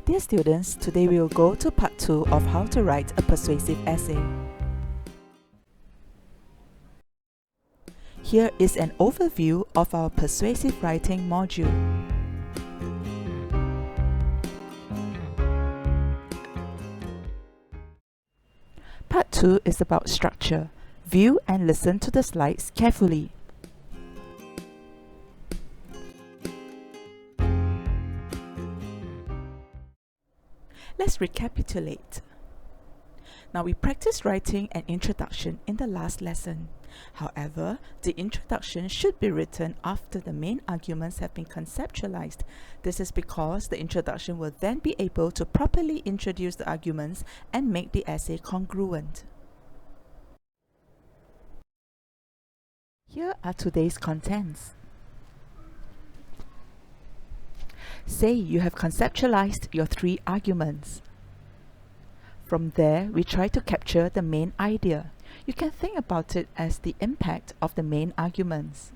Dear students, today we will go to part 2 of how to write a persuasive essay. Here is an overview of our persuasive writing module. Part 2 is about structure. View and listen to the slides carefully. Let's recapitulate. Now we practiced writing an introduction in the last lesson. However, the introduction should be written after the main arguments have been conceptualized. This is because the introduction will then be able to properly introduce the arguments and make the essay congruent. Here are today's contents. Say you have conceptualized your 3 arguments. From there, we try to capture the main idea. You can think about it as the impact of the main arguments.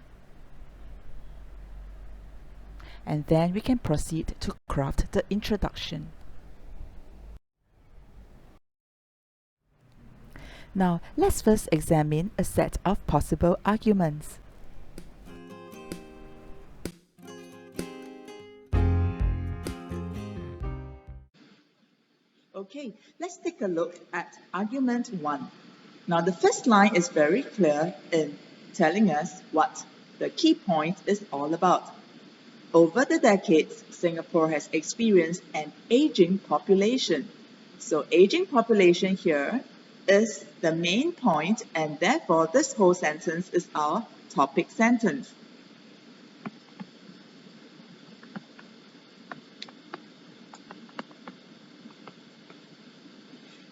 And then we can proceed to craft the introduction. Now, let's first examine a set of possible arguments. Okay, let's take a look at argument 1. Now the first line is very clear in telling us what the key point is all about. Over the decades, Singapore has experienced an aging population. So aging population here is the main point, and therefore this whole sentence is our topic sentence.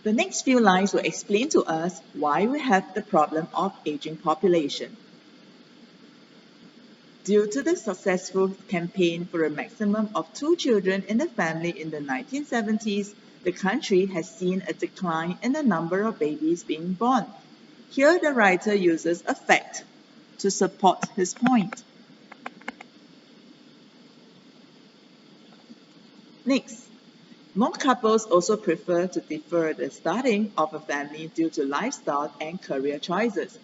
The next few lines will explain to us why we have the problem of aging population. Due to the successful campaign for a maximum of 2 children in the family in the 1970s, the country has seen a decline in the number of babies being born. Here the writer uses a fact to support his point. Next. Most couples also prefer to defer the starting of a family due to lifestyle and career choices.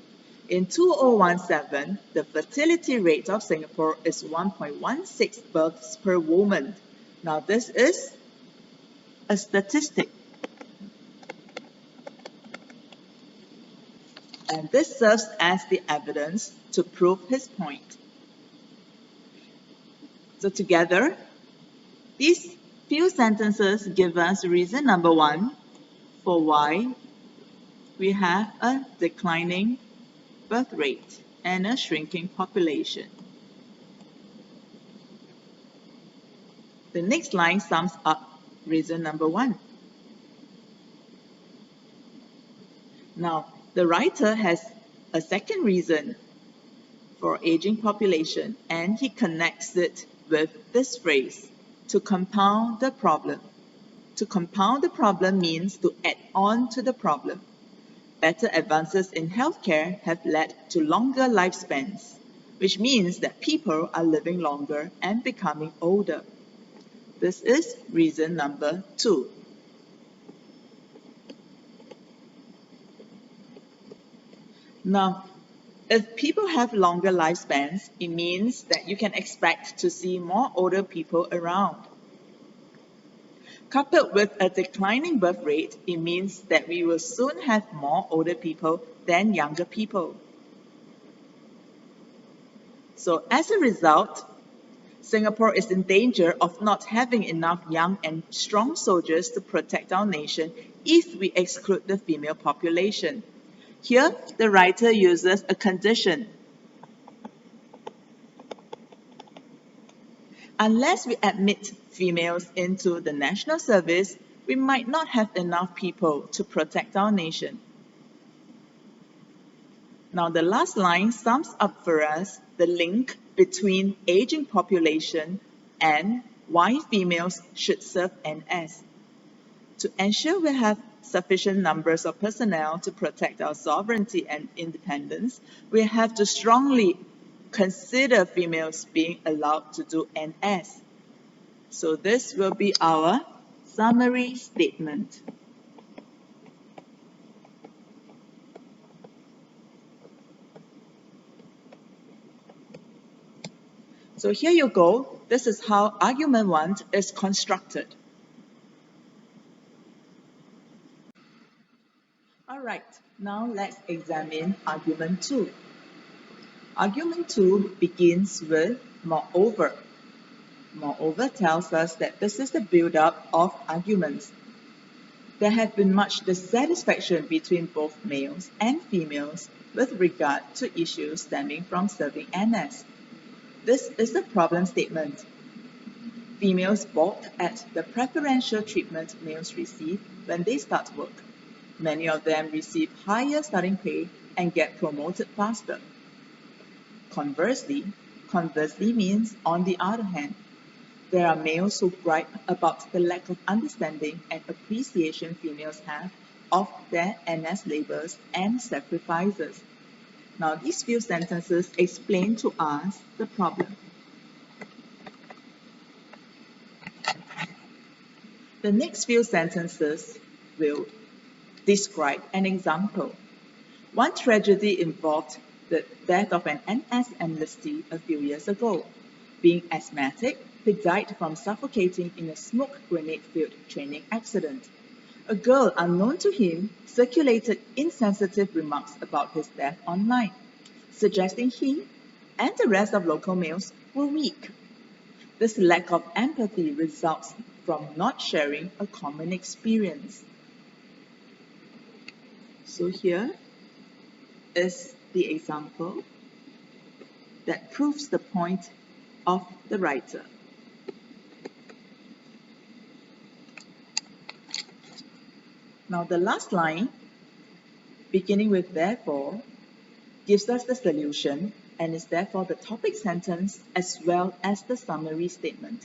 In 2017, the fertility rate of Singapore is 1.16 births per woman. Now this is a statistic. And this serves as the evidence to prove his point. So together, these few sentences give us reason number 1 for why we have a declining birth rate and a shrinking population. The next line sums up reason number 1. Now, the writer has a second reason for aging population, and he connects it with this phrase, to compound the problem. To compound the problem means to add on to the problem. Better advances in healthcare have led to longer lifespans, which means that people are living longer and becoming older. This is reason number 2. Now, if people have longer lifespans, it means that you can expect to see more older people around. Coupled with a declining birth rate, it means that we will soon have more older people than younger people. So as a result, Singapore is in danger of not having enough young and strong soldiers to protect our nation if we exclude the female population. Here, the writer uses a condition. Unless we admit females into the national service, we might not have enough people to protect our nation. Now, the last line sums up for us the link between aging population and why females should serve NS. To ensure we have sufficient numbers of personnel to protect our sovereignty and independence, we have to strongly consider females being allowed to do NS. So this will be our Summary statement. So here you go. This is how argument 1 is constructed. Alright, now let's examine argument 2. Argument 2 begins with moreover. Moreover tells us that this is the build-up of arguments. There have been much dissatisfaction between both males and females with regard to issues stemming from serving NS. This is the problem statement. Females balk at the preferential treatment males receive when they start work. Many of them receive higher starting pay and get promoted faster. Conversely means on the other hand, there are males who gripe about the lack of understanding and appreciation females have of their NS labors and sacrifices. Now these few sentences explain to us the problem. The next few sentences will describe an example. One tragedy involved the death of an NS enlistee a few years ago. Being asthmatic, he died from suffocating in a smoke grenade-filled training accident. A girl unknown to him circulated insensitive remarks about his death online, suggesting he and the rest of local males were weak. This lack of empathy results from not sharing a common experience. So here is the example that proves the point of the writer. Now the last line, beginning with therefore, gives us the solution and is therefore the topic sentence as well as the summary statement.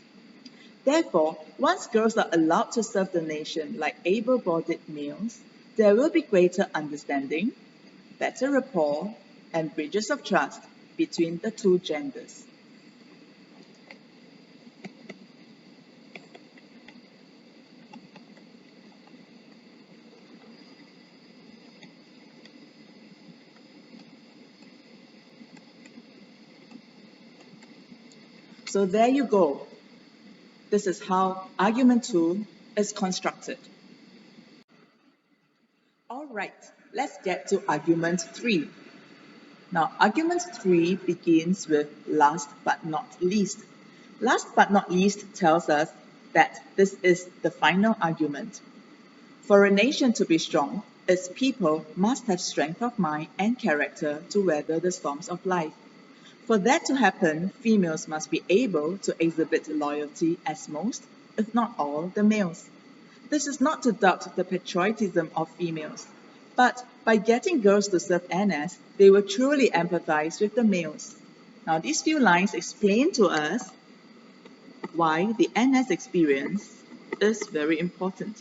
Therefore, once girls are allowed to serve the nation like able-bodied males, there will be greater understanding, better rapport, and bridges of trust between the two genders. So there you go. This is how argument 2 is constructed. Alright, let's get to argument 3. Now, argument 3 begins with last but not least. Last but not least tells us that this is the final argument. For a nation to be strong, its people must have strength of mind and character to weather the storms of life. For that to happen, females must be able to exhibit loyalty as most, if not all, the males. This is not to doubt the patriotism of females, but by getting girls to serve NS, they will truly empathize with the males. Now these few lines explain to us why the NS experience is very important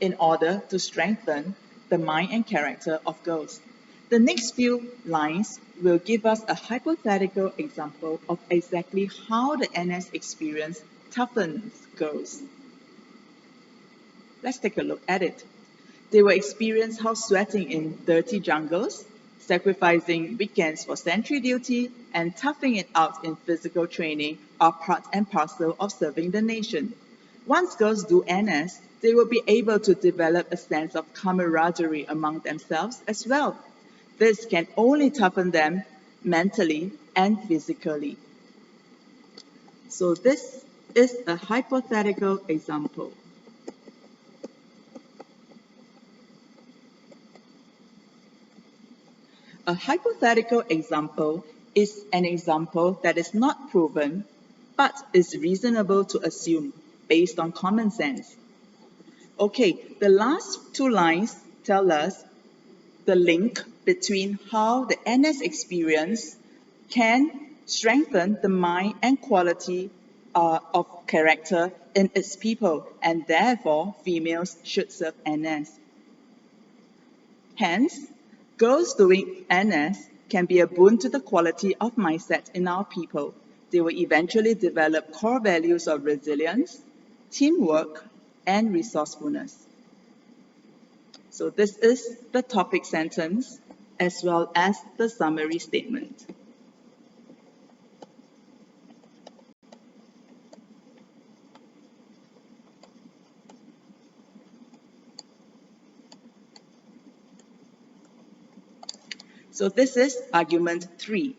in order to strengthen the mind and character of girls. The next few lines will give us a hypothetical example of exactly how the NS experience toughens girls. Let's take a look at it. They will experience house sweating in dirty jungles, sacrificing weekends for sentry duty, and toughing it out in physical training are part and parcel of serving the nation. Once girls do NS, they will be able to develop a sense of camaraderie among themselves as well. This can only toughen them mentally and physically. So this is a hypothetical example. A hypothetical example is an example that is not proven, but is reasonable to assume based on common sense. Okay, the last two lines tell us the link between how the NS experience can strengthen the mind and quality of character in its people, and therefore females should serve NS. Hence, girls doing NS can be a boon to the quality of mindset in our people. They will eventually develop core values of resilience, teamwork, and resourcefulness. So this is the topic sentence as well as the summary statement. So this is argument 3.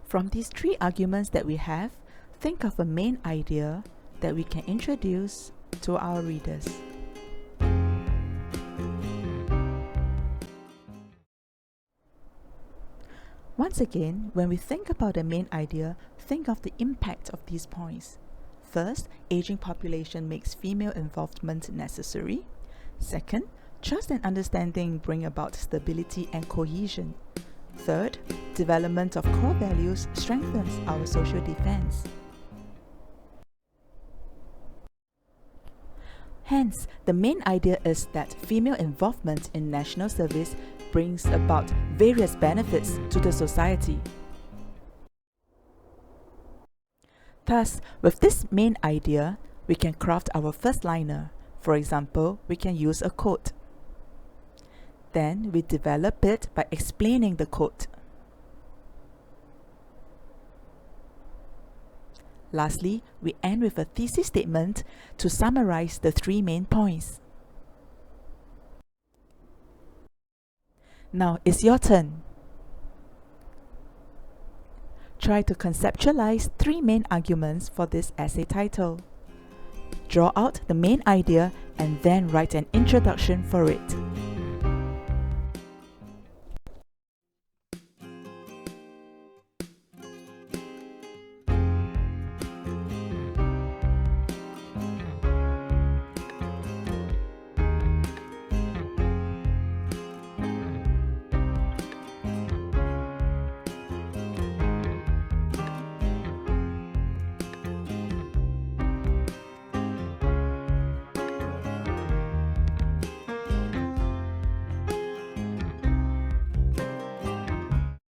From these 3 arguments that we have, think of a main idea that we can introduce to our readers. Once again, when we think about the main idea, think of the impact of these points. First, aging population makes female involvement necessary. Second, trust and understanding bring about stability and cohesion. Third, development of core values strengthens our social defense. Hence, the main idea is that female involvement in national service brings about various benefits to the society. Thus, with this main idea, we can craft our first liner. For example, we can use a quote. Then we develop it by explaining the quote. Lastly, we end with a thesis statement to summarize the 3 main points. Now it's your turn. Try to conceptualize 3 main arguments for this essay title. Draw out the main idea and then write an introduction for it.